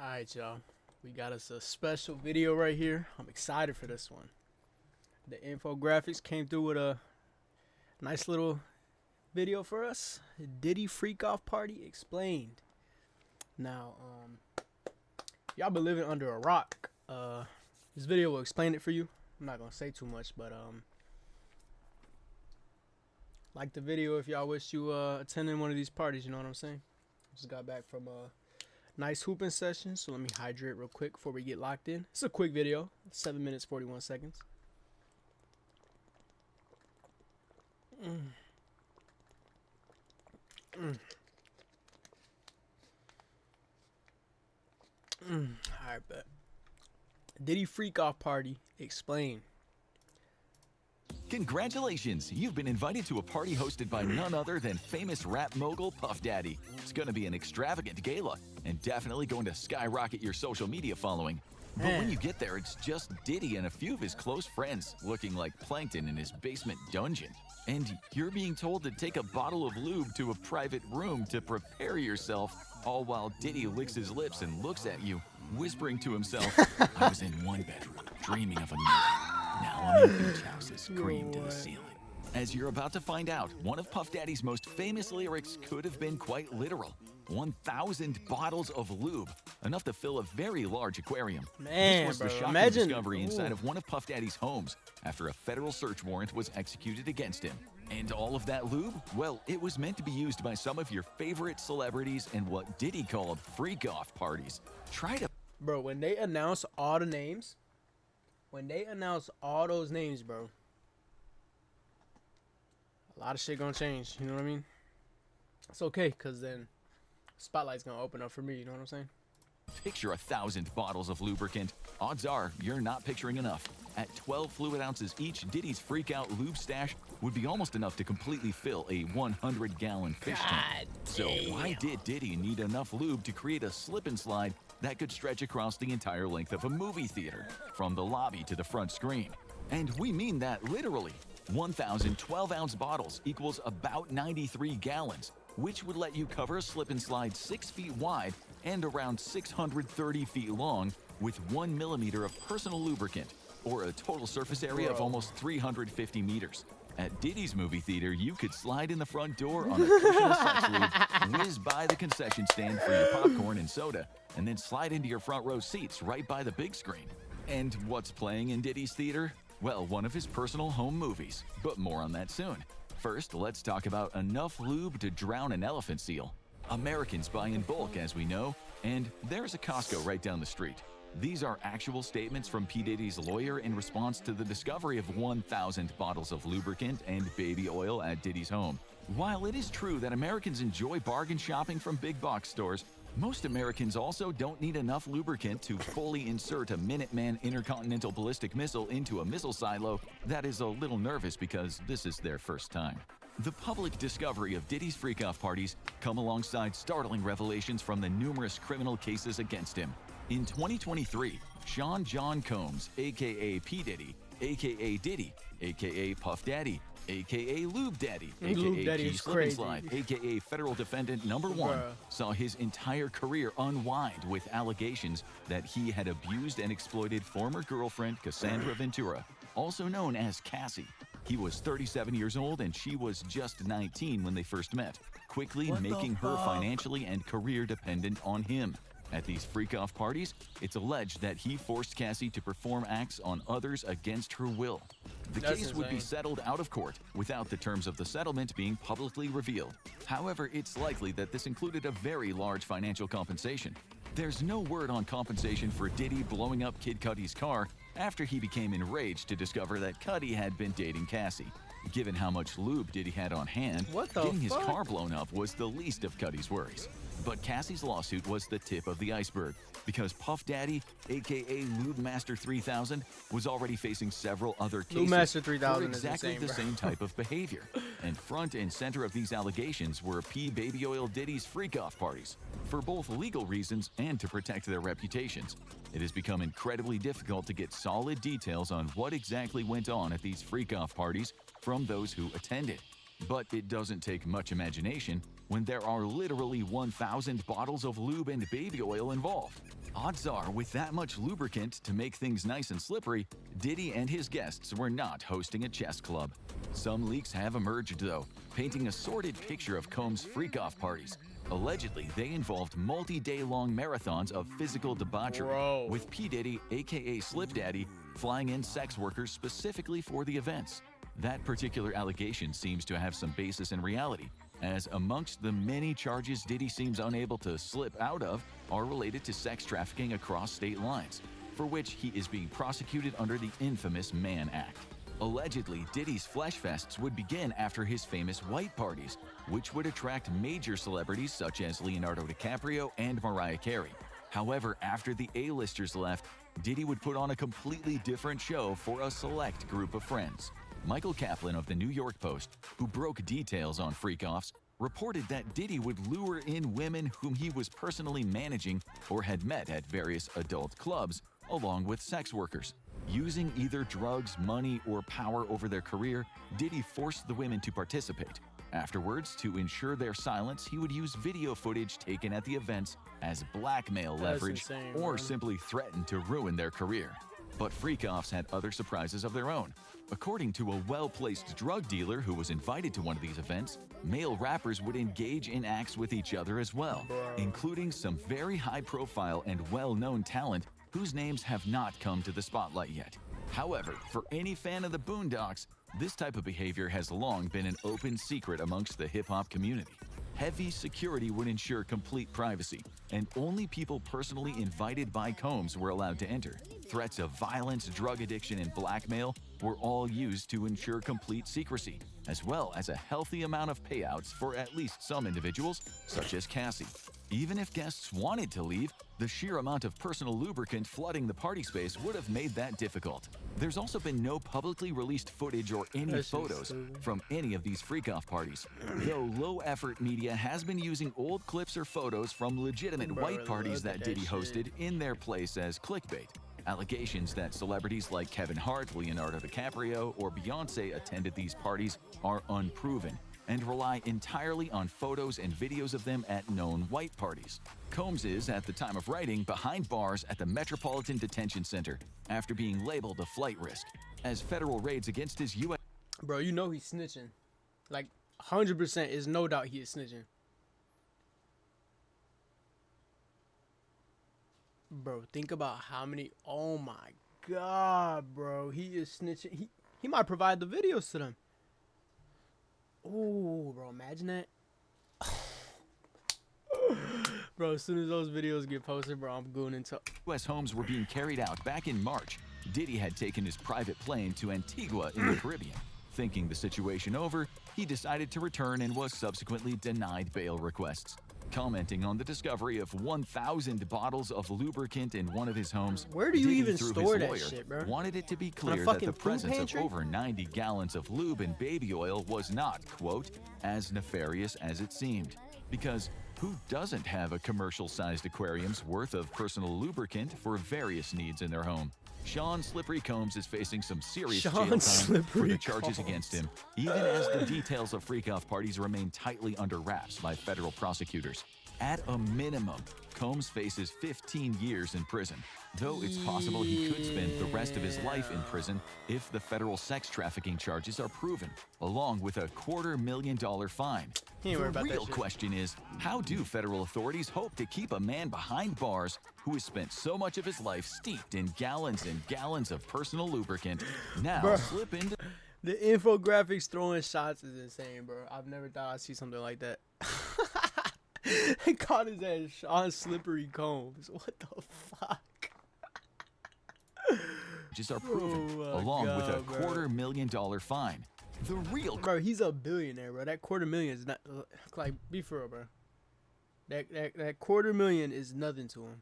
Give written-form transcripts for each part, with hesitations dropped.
Alright, y'all. We got us a special video right here. I'm excited for this one. The Infographics came through with a nice little video for us. Diddy Freak Off Party Explained. Now, y'all been living under a rock. This video will explain it for you. I'm not gonna say too much, but like the video if y'all wish you attended one of these parties. You know what I'm saying? Just got back from a nice hooping session, so let me hydrate real quick before we get locked in. It's a quick video, 7 minutes 41 seconds. Alright, bet. Diddy Freak Off Party Explain. Congratulations! You've been invited to a party hosted by none other than famous rap mogul Puff Daddy. It's gonna be an extravagant gala and definitely going to skyrocket your social media following. But when you get there, it's just Diddy and a few of his close friends looking like plankton in his basement dungeon. And you're being told to take a bottle of lube to a private room to prepare yourself, all while Diddy licks his lips and looks at you, whispering to himself, I was in one bedroom, dreaming of a million. Now I'm in beach houses, cream to the ceiling. As you're about to find out, one of Puff Daddy's most famous lyrics could have been quite literal. 1,000 bottles of lube, enough to fill a very large aquarium. Man, this was the shocking discovery inside of one of Puff Daddy's homes after a federal search warrant was executed against him. And all of that lube? Well, it was meant to be used by some of your favorite celebrities in what Diddy called freak-off parties. Try to... Bro, when they announce all the names, when they announce all those names, bro, a lot of shit gonna change, you know what I mean? It's okay, because then spotlight's gonna open up for me, you know what I'm saying? Picture 1,000 bottles of lubricant. Odds are you're not picturing enough. At 12 fluid ounces each, Diddy's freak-out lube stash would be almost enough to completely fill a 100-gallon fish tank. So why did Diddy need enough lube to create a slip and slide that could stretch across the entire length of a movie theater, from the lobby to the front screen? And we mean that literally. 1,000 12-ounce bottles equals about 93 gallons, which would let you cover a slip and slide 6 feet wide and around 630 feet long with 1 millimeter of personal lubricant, or a total surface area of almost 350 meters. At Diddy's movie theater, you could slide in the front door on a cushion of sex lube, whiz by the concession stand for your popcorn and soda, and then slide into your front row seats right by the big screen. And what's playing in Diddy's theater? Well, one of his personal home movies, but more on that soon. First, let's talk about enough lube to drown an elephant seal. Americans buy in bulk, as we know, and there's a Costco right down the street. These are actual statements from P. Diddy's lawyer in response to the discovery of 1,000 bottles of lubricant and baby oil at Diddy's home. While it is true that Americans enjoy bargain shopping from big box stores, most Americans also don't need enough lubricant to fully insert a Minuteman intercontinental ballistic missile into a missile silo that is a little nervous because this is their first time. The public discovery of Diddy's freak-off parties come alongside startling revelations from the numerous criminal cases against him. In 2023, Sean John Combs, aka P. Diddy, aka Diddy, aka Puff Daddy, aka Lube Daddy, aka Key Slip and Slide, aka Federal Defendant Number 1, saw his entire career unwind with allegations that he had abused and exploited former girlfriend Cassandra Ventura, also known as Cassie. He was 37 years old and she was just 19 when they first met, quickly making her financially and career dependent on him. At these freak-off parties, it's alleged that he forced Cassie to perform acts on others against her will. The case would be settled out of court without the terms of the settlement being publicly revealed. However, it's likely that this included a very large financial compensation. There's no word on compensation for Diddy blowing up Kid Cudi's car after he became enraged to discover that Cudi had been dating Cassie. Given how much lube Diddy had on hand, getting his car blown up was the least of Cudi's worries. But Cassie's lawsuit was the tip of the iceberg, because Puff Daddy, aka Lube Master 3000, was already facing several other cases for exactly the same type of behavior. And front and center of these allegations were P. Baby Oil Diddy's freak-off parties, for both legal reasons and to protect their reputations. It has become incredibly difficult to get solid details on what exactly went on at these freak-off parties from those who attended. But it doesn't take much imagination when there are literally 1,000 bottles of lube and baby oil involved. Odds are, with that much lubricant to make things nice and slippery, Diddy and his guests were not hosting a chess club. Some leaks have emerged, though, painting a sordid picture of Combs' freak-off parties. Allegedly, they involved multi-day-long marathons of physical debauchery, with P. Diddy, aka Slip Daddy, flying in sex workers specifically for the events. That particular allegation seems to have some basis in reality, as amongst the many charges Diddy seems unable to slip out of are related to sex trafficking across state lines, for which he is being prosecuted under the infamous Mann Act. Allegedly, Diddy's flesh fests would begin after his famous white parties, which would attract major celebrities such as Leonardo DiCaprio and Mariah Carey. However, after the A-listers left, Diddy would put on a completely different show for a select group of friends. Michael Kaplan of the New York Post, who broke details on freak-offs, reported that Diddy would lure in women whom he was personally managing or had met at various adult clubs, along with sex workers. Using either drugs, money, or power over their career, Diddy forced the women to participate. Afterwards, to ensure their silence, he would use video footage taken at the events as blackmail leverage or simply threaten to ruin their career. But freak-offs had other surprises of their own. According to a well-placed drug dealer who was invited to one of these events, male rappers would engage in acts with each other as well, including some very high-profile and well-known talent whose names have not come to the spotlight yet. However, for any fan of the Boondocks, this type of behavior has long been an open secret amongst the hip-hop community. Heavy security would ensure complete privacy, and only people personally invited by Combs were allowed to enter. Threats of violence, drug addiction, and blackmail were all used to ensure complete secrecy, as well as a healthy amount of payouts for at least some individuals, such as Cassie. Even if guests wanted to leave, the sheer amount of personal lubricant flooding the party space would have made that difficult. There's also been no publicly released footage or any photos from any of these freak-off parties, though low-effort media has been using old clips or photos from legitimate white parties that Diddy hosted in their place as clickbait. Allegations that celebrities like Kevin Hart, Leonardo DiCaprio, or Beyonce attended these parties are unproven and rely entirely on photos and videos of them at known white parties. Combs is, at the time of writing, behind bars at the Metropolitan Detention Center after being labeled a flight risk, as federal raids against his U.S. Bro, you know he's snitching. Like, 100% is no doubt he is snitching. Bro, think about how many... Oh my God, bro. He is snitching. He might provide the videos to them. Oh, bro, imagine that. Bro, as soon as those videos get posted, bro, I'm going into... U.S. homes were being carried out back in March. Diddy had taken his private plane to Antigua in the Caribbean. Thinking the situation over, he decided to return and was subsequently denied bail requests. Commenting on the discovery of 1,000 bottles of lubricant in one of his homes, where do you Diddy, even through store his that lawyer, shit, bro? wanted it to be clear that the presence of over 90 gallons of lube and baby oil was not, quote, as nefarious as it seemed. Because who doesn't have a commercial-sized aquarium's worth of personal lubricant for various needs in their home? Sean Slippery Combs is facing some serious jail time for the charges against him, even as the details of freak-off parties remain tightly under wraps by federal prosecutors. At a minimum, Combs faces 15 years in prison, though it's possible he could spend the rest of his life in prison if the federal sex trafficking charges are proven, along with a $250,000 fine. The real question is, how do federal authorities hope to keep a man behind bars who has spent so much of his life steeped in gallons and gallons of personal lubricant now slip into... The infographics throwing shots is insane, bro. I've never thought I'd see something like that. They called his ass Sean Slippery Combs. What the fuck? Just are proven, along with a $250,000 fine. The real... Bro, he's a billionaire, bro. That $250,000 is not... Like, be for real, bro. That $250,000 is nothing to him.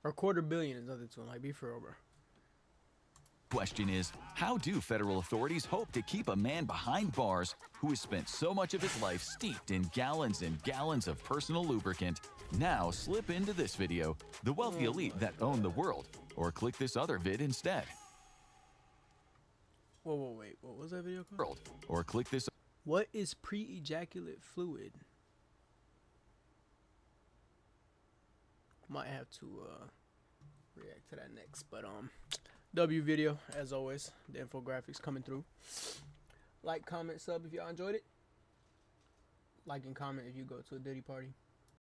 Or $250,000,000 is nothing to him. Like, be for real, bro. Question is, how do federal authorities hope to keep a man behind bars who has spent so much of his life steeped in gallons and gallons of personal lubricant now slip into this video, the wealthy elite that own the world, or click this other vid instead? Whoa, wait. What was that video called? Or click this... What is pre-ejaculate fluid? Might have to react to that next. But W video as always. The infographics coming through. Like, comment, sub if y'all enjoyed it. Like and comment if you go to a Diddy party.